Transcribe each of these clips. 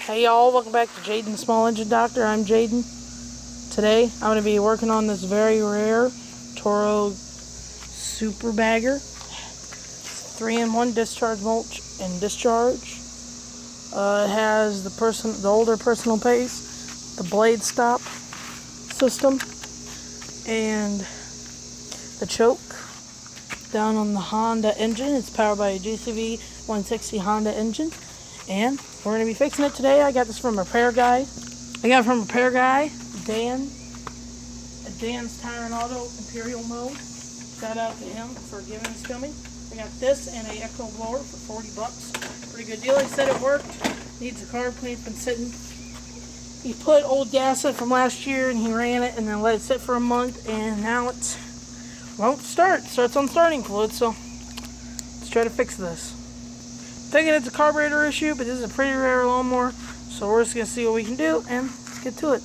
Hey y'all, welcome back to Jaden the Small Engine Doctor. I'm Jaden. Today I'm going to be working on this very rare Toro Super Bagger 3-in-1 discharge mulch and discharge. It has the older personal pace, the blade stop system, and the choke down on the Honda engine. It's powered by a GCV 160 Honda engine, and we're going to be fixing it today. I got this from a repair guy. Dan, at Dan's Tire and Auto Imperial Mode. Shout out to him for giving this to me. I got this and a Echo blower for $40. Pretty good deal. He said it worked. Needs a carb clean. Been sitting. He put old gasket from last year and he ran it and then let it sit for a month, and now it won't start. Starts on starting fluid, so let's try to fix this. Thinking it's a carburetor issue, but this is a pretty rare lawnmower, so we're just going to see what we can do, and let's get to it.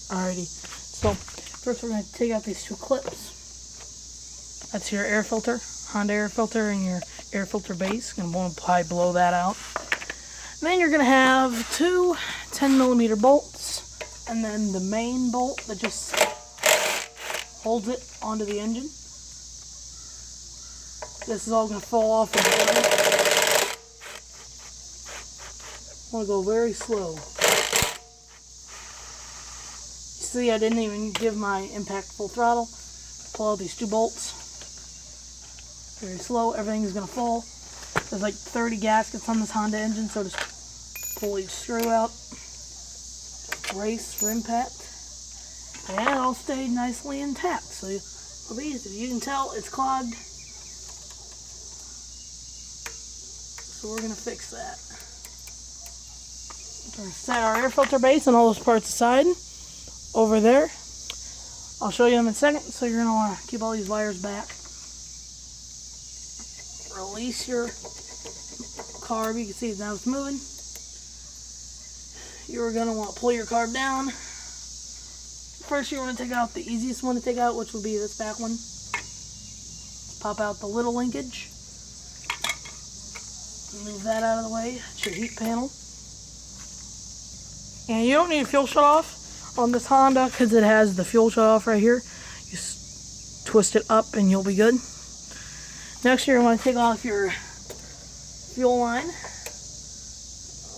Alrighty, so first we're going to take out these two clips. That's your air filter, Honda air filter, and your air filter base. Going to probably blow that out. And then you're going to have two 10mm bolts, and then the main bolt that just holds it onto the engine. This is all going to fall off in the water. I want to go very slow. You see, I didn't even give my impact full throttle. Pull out these two bolts. Very slow. Everything is going to fall. There's like 30 gaskets on this Honda engine, so just pull each screw out. Brace for impact. And it all stayed nicely intact. So it'll be easy. You can tell it's clogged. So we're going to fix that. We're going to set our air filter base and all those parts aside over there. I'll show you them in a second, so you're going to want to keep all these wires back. Release your carb. You can see now it's moving. You're going to want to pull your carb down. First, you want to take out the easiest one to take out, which will be this back one. Pop out the little linkage. Move that out of the way. It's your heat panel. And you don't need a fuel shut off on this Honda because it has the fuel shut off right here. Just twist it up and you'll be good. Next, you're going to take off your fuel line.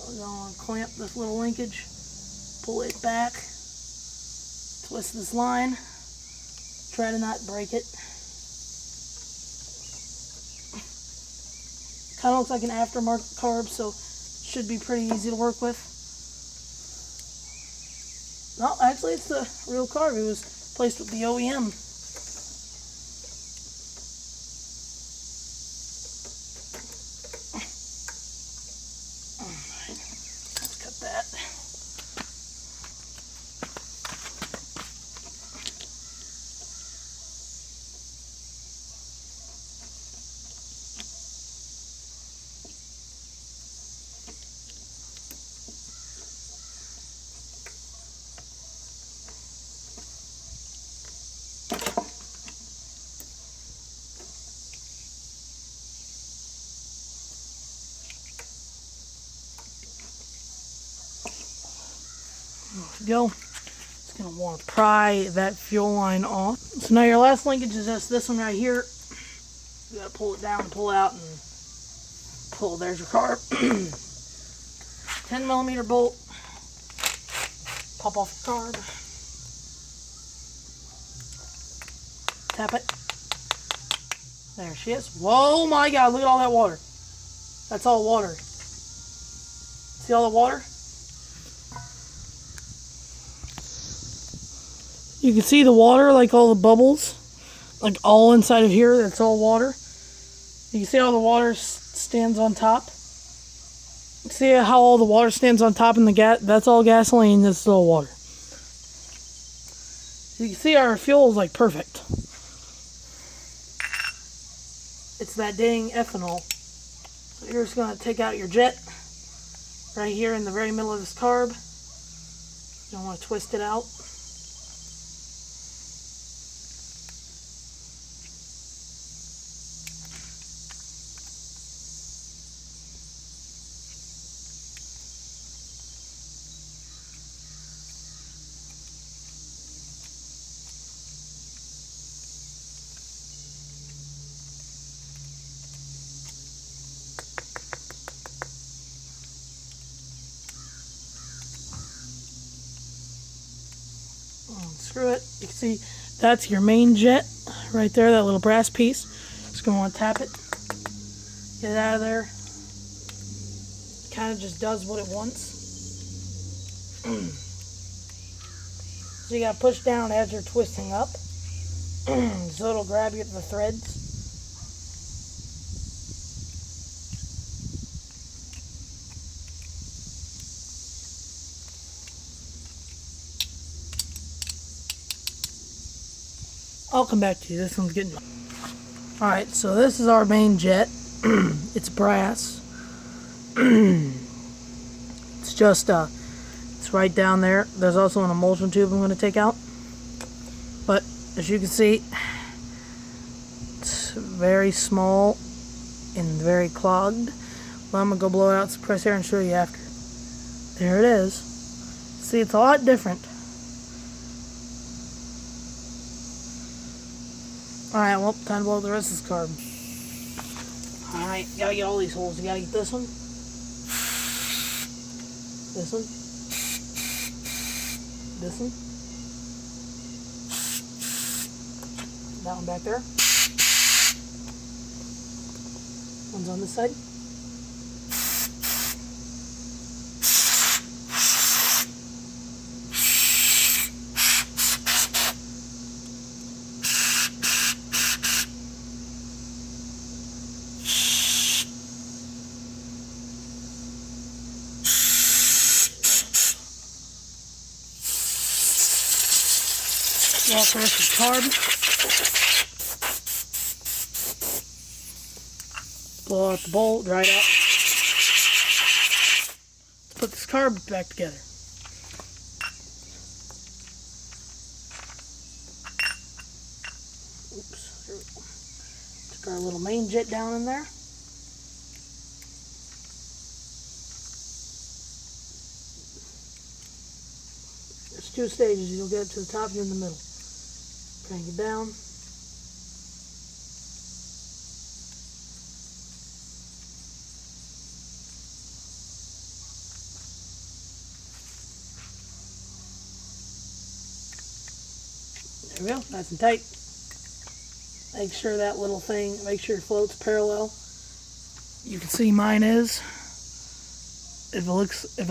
We're going to clamp this little linkage, pull it back, twist this line, try to not break it. Kind of looks like an aftermarket carb, so it should be pretty easy to work with. No, actually it's the real carb. It was placed with the OEM. Alright, let's cut that. There we go. It's going to want to pry that fuel line off. So now your last linkage is just this one right here. You got to pull it down, pull out, and pull. There's your carb. 10mm bolt. Pop off the carb. Tap it. There she is. Whoa, my God, look at all that water. That's all water. See all the water? You can see the water, like all the bubbles, like all inside of here. That's all water. You can see how the water stands on top. See how all the water stands on top, and the gas, that's all gasoline. That's all water. You can see our fuel is like perfect. It's that dang ethanol. So you're just going to take out your jet right here in the very middle of this carb. You don't want to twist it out. unscrew it. You can see that's your main jet right there, that little brass piece. Just going to want to tap it, get it out of there. Kind of just does what it wants. So you got to push down as you're twisting up. So it'll grab you at the threads. I'll come back to you. This one's getting... Alright, so this is our main jet. It's brass. It's just, it's right down there. There's also an emulsion tube I'm going to take out. But, as you can see, it's very small and very clogged. Well, I'm going to go blow it out, suppress air, and show you after. There it is. See, it's a lot different. Alright, well, time to blow the rest of this carb. Alright, gotta get all these holes. You gotta get this one. This one. This one. That one back there. One's on this side. Well, first the carb. Blow out the bolt, dry it out. Let's put this carb back together. Oops, there we go. Took our little main jet down in there. There's two stages. You'll get it to the top and in the middle. Crank it down. There we go, nice and tight. Make sure that little thing, make sure it floats parallel. You can see mine is. If it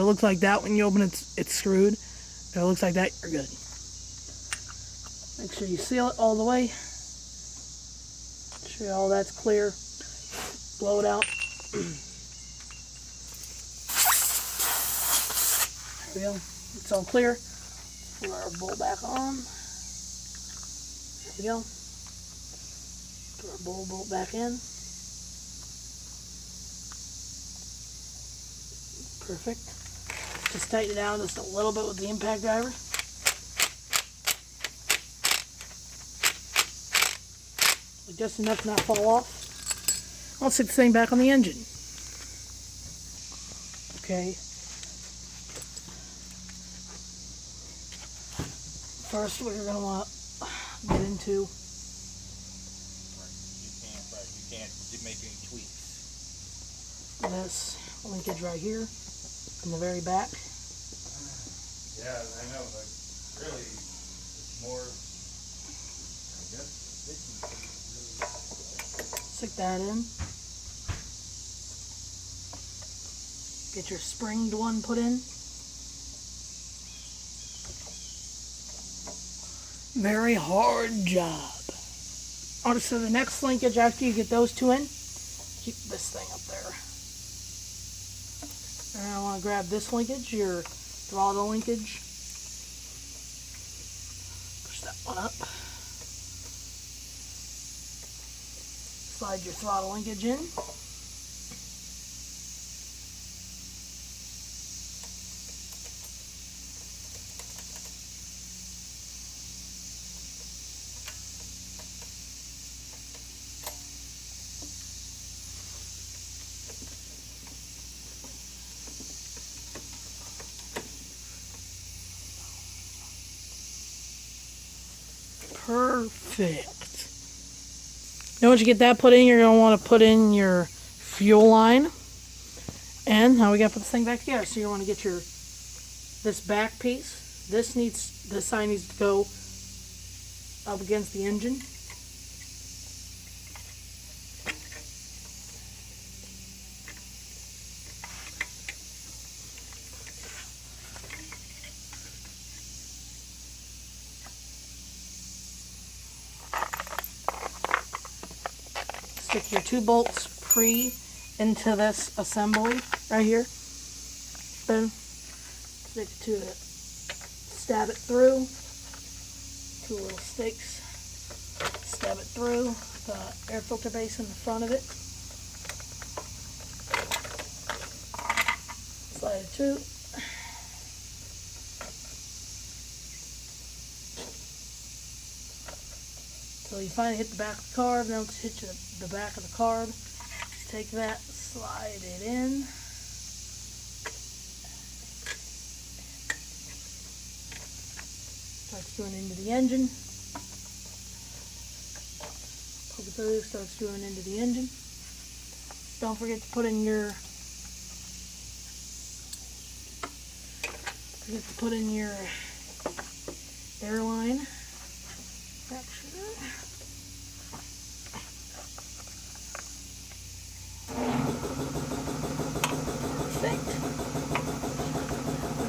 looks like that when you open it, it's screwed. If it looks like that, you're good. Make sure you seal it all the way. Make sure all that's clear. Blow it out. There we go. It's all clear. Put our bolt back on. There we go. Put our bolt back in. Perfect. Just tighten it down just a little bit with the impact driver. Just enough to not fall off. I'll stick the thing back on the engine. Okay. First, we're going to want to get into. You can't make any tweaks. This linkage right here in the very back. Yeah, I know, but really, it's more, I guess, Stick that in. Get your springed one put in. Very hard job. Alright, so the next linkage after you get those two in, keep this thing up there. And I want to grab this linkage, your throttle linkage. Push that one up. Slide your throttle linkage in. Perfect. Now once you get that put in, you're going to want to put in your fuel line. And now we got to put this thing back together. So you want to get your this back piece. This side needs to go up against the engine. Stick your 2 bolts into this assembly right here. Then stick to it. Stab it through. 2 little sticks. Stab it through the air filter base in the front of it. Slide it through. Until you finally hit the back of the carb. Now to hit the back of the carb. Take that, slide it in. Starts going into the engine. Poke it through, starts going into the engine. Don't forget to put in your airline. Perfect.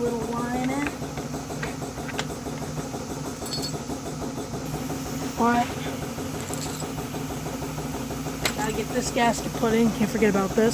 Little line in. Alright. Gotta get this gasket put in. Can't forget about this.